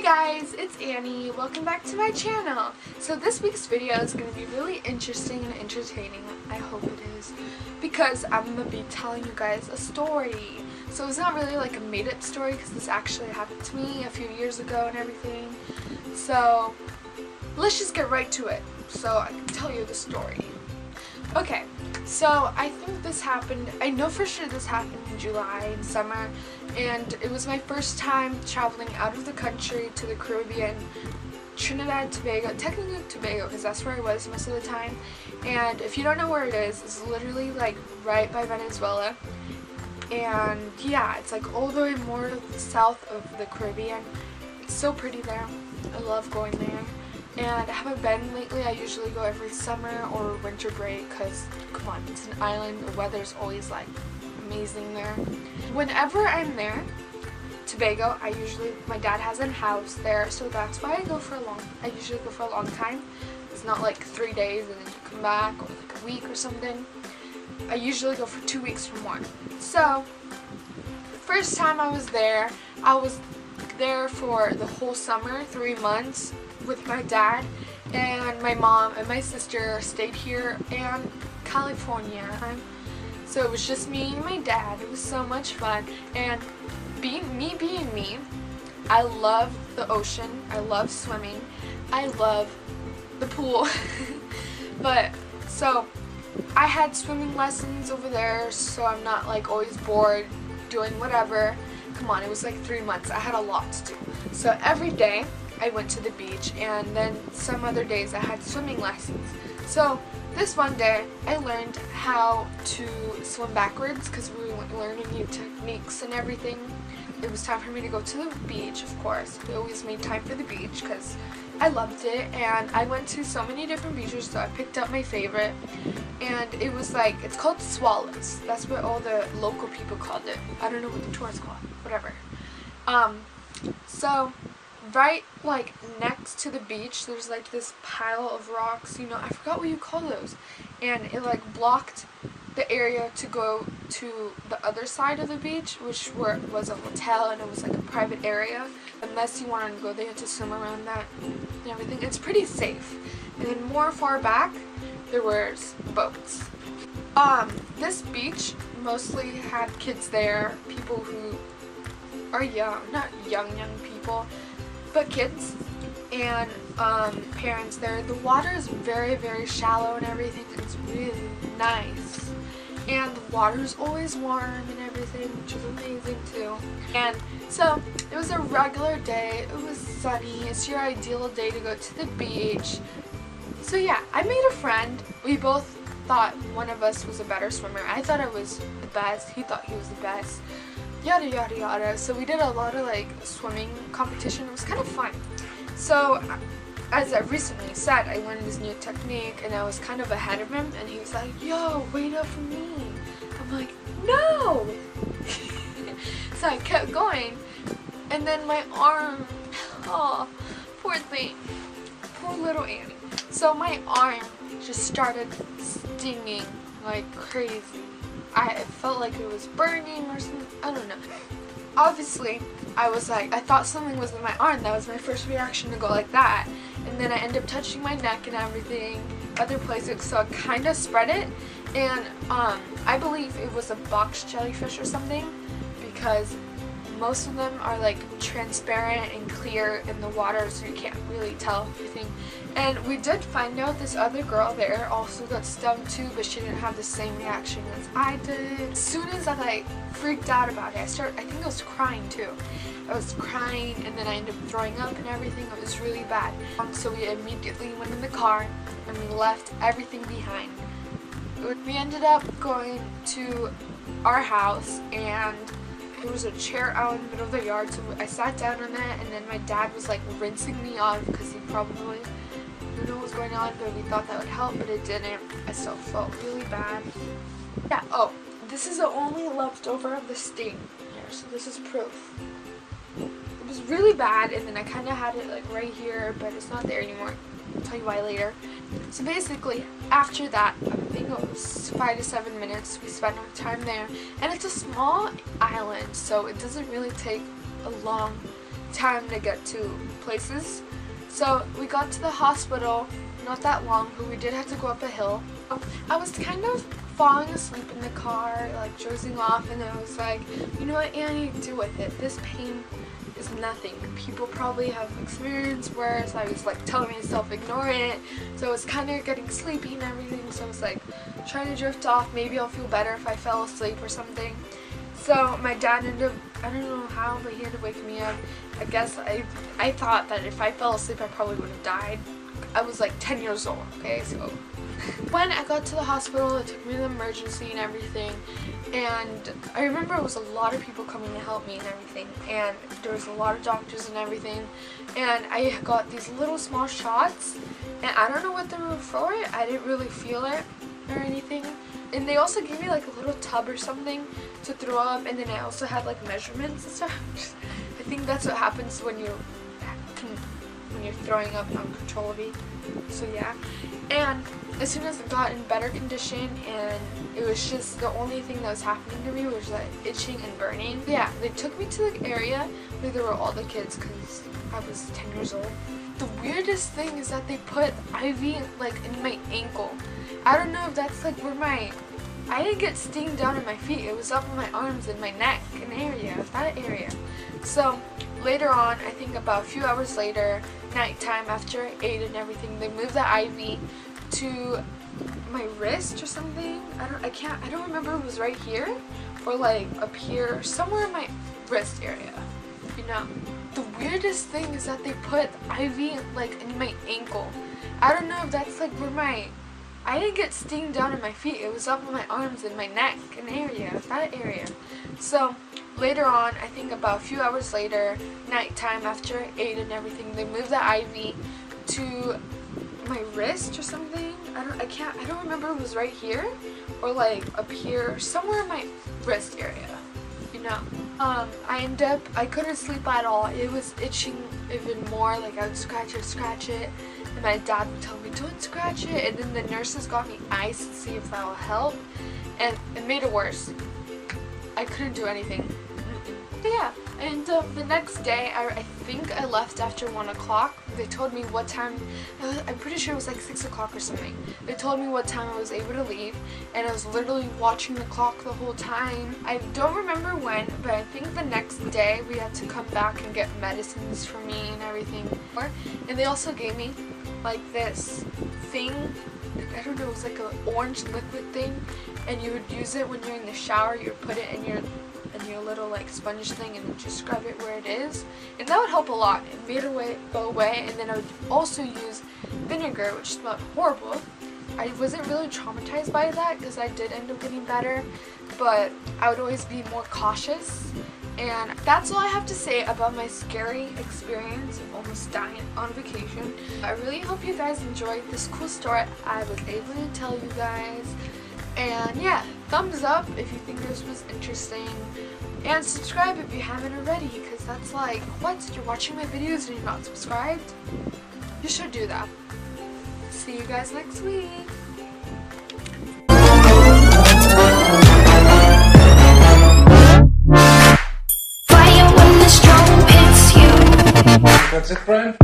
Hey guys, it's Annie. Welcome back to my channel. So this week's video is going to be really interesting and entertaining. I hope it is. Because I'm going to be telling you guys a story. So it's not really like a made-up story because this actually happened to me a few years ago and everything. So let's just get right to it so I can tell you the story. Okay, so I think this happened, I know for sure this happened in July in summer, and it was my first time traveling out of the country to the Caribbean, Trinidad, Tobago, technically Tobago because that's where I was most of the time. And if you don't know where it is, it's literally like right by Venezuela. And yeah, it's like all the way more south of the Caribbean. It's so pretty there. I love going there. And I haven't been lately. I usually go every summer or winter break because, come on, it's an island. The weather's always like amazing there. Whenever I'm there, Tobago, my dad has a house there, so that's why I usually go for a long time. It's not like 3 days and then you come back, or like a week or something. I usually go for 2 weeks or more. So, the first time I was there for the whole summer, 3 months, with my dad, and my mom and my sister stayed here in California. So it was just me and my dad. It was so much fun, and being me, I love the ocean, I love swimming, I love the pool. But so I had swimming lessons over there, so I'm not like always bored doing whatever. Come on, it was like 3 months. I had a lot to do. So every day I went to the beach, and then some other days I had swimming lessons. So this one day I learned how to swim backwards because we were learning new techniques and everything. It was time for me to go to the beach, of course. We always made time for the beach because I loved it, and I went to so many different beaches, so I picked up my favorite. And it was like, it's called Swallows. That's what all the local people called it. I don't know what the tourists call it. Whatever. So right like next to the beach there's like this pile of rocks, you know, I forgot what you call those, and it like blocked the area to go to the other side of the beach, which was a hotel, and it was like a private area. Unless you wanted to go there to swim around that and everything. It's pretty safe. And then more far back there was boats. This beach mostly had kids there, people who are young, not young people, but kids, and parents there. The water is very, very shallow and everything. It's really nice, and the water is always warm and everything, which is amazing too. And so it was a regular day. It was sunny. It's your ideal day to go to the beach. So yeah, I made a friend. We both thought one of us was a better swimmer. I thought I was the best. He thought he was the best. Yada yada yada. So we did a lot of like swimming competition. It was kind of fun. So as I recently said, I learned this new technique and I was kind of ahead of him, and he was like, yo, wait up for me. I'm like, no. So I kept going, and then my arm, oh, poor thing, poor little Annie. So my arm just started stinging like crazy. I felt like it was burning or something, I don't know. Obviously, I was like, I thought something was in my arm. That was my first reaction to go like that. And then I ended up touching my neck and everything, other places, so I kind of spread it. And I believe it was a box jellyfish or something, because most of them are like transparent and clear in the water, so you can't really tell everything. And we did find out this other girl there also got stung too, but she didn't have the same reaction as I did. As soon as I like freaked out about it, I think I was crying too. I was crying, and then I ended up throwing up and everything. It was really bad. So we immediately went in the car and we left everything behind. We ended up going to our house, and there was a chair out in the middle of the yard, so I sat down on that, and then my dad was like rinsing me off because he probably didn't know what was going on, but we thought that would help, but it didn't. I still felt really bad. Yeah, oh, this is the only leftover of the sting here, so this is proof. It was really bad, and then I kind of had it like right here, but it's not there anymore. I'll tell you why later. So basically, after that, I think it was 5 to 7 minutes, we spent our time there. And it's a small island, so it doesn't really take a long time to get to places. So we got to the hospital not that long, but we did have to go up a hill. I was kind of falling asleep in the car, like dozing off, and I was like, you know what, Annie, deal with it. This pain is nothing. People probably have experienced worse. I was like telling myself ignore it. So I was kind of getting sleepy and everything. So I was like trying to drift off. Maybe I'll feel better if I fell asleep or something. So my dad ended up, I don't know how, but he had to wake me up. I guess I thought that if I fell asleep I probably would have died. I was like 10 years old, okay, so when I got to the hospital, it took me to the emergency and everything, and I remember it was a lot of people coming to help me and everything, and there was a lot of doctors and everything, and I got these little small shots, and I don't know what they were for. I didn't really feel it or anything, and they also gave me like a little tub or something to throw up, and then I also had like measurements and stuff. I think that's what happens when you're throwing up uncontrollably. So yeah, and as soon as I got in better condition, and it was just the only thing that was happening to me was that itching and burning. Yeah, they took me to the area where there were all the kids because I was 10 years old. The weirdest thing is that they put IV like in my ankle. I don't know if that's like where I didn't get sting down in my feet. It was up in my arms and my neck, that area. So later on, I think about a few hours later, nighttime after I ate and everything, they moved the IV to my wrist or something. I don't remember if it was right here or like up here, somewhere in my wrist area, you know. The weirdest thing is that they put IV like in my ankle. I don't know if that's like where I didn't get sting down in my feet. It was up in my arms and my neck that area. So later on, I think about a few hours later, nighttime after I ate and everything, they moved the IV to my wrist or something. I don't remember if it was right here or like up here, somewhere in my wrist area, you know. I couldn't sleep at all. It was itching even more, like I would scratch it, and my dad would tell me don't scratch it, and then the nurses got me ice to see if that will help, and it made it worse. I couldn't do anything. But yeah, and the next day, I think I left after 1 o'clock. They told me what time, I'm pretty sure it was like 6 o'clock or something. They told me what time I was able to leave, and I was literally watching the clock the whole time. I don't remember when, but I think the next day we had to come back and get medicines for me and everything. And they also gave me like this thing, I don't know, it was like an orange liquid thing, and you would use it when you're in the shower. You would put it in your little like sponge thing and just scrub it where it is, and that would help a lot. It made it go away. And then I would also use vinegar, which smelled horrible. I wasn't really traumatized by that because I did end up getting better, but I would always be more cautious. And that's all I have to say about my scary experience of almost dying on vacation. I really hope you guys enjoyed this cool story I was able to tell you guys. And yeah, thumbs up if you think this was interesting. And subscribe if you haven't already, because that's like, what? You're watching my videos and you're not subscribed? You should do that. See you guys next week. That's it, friend?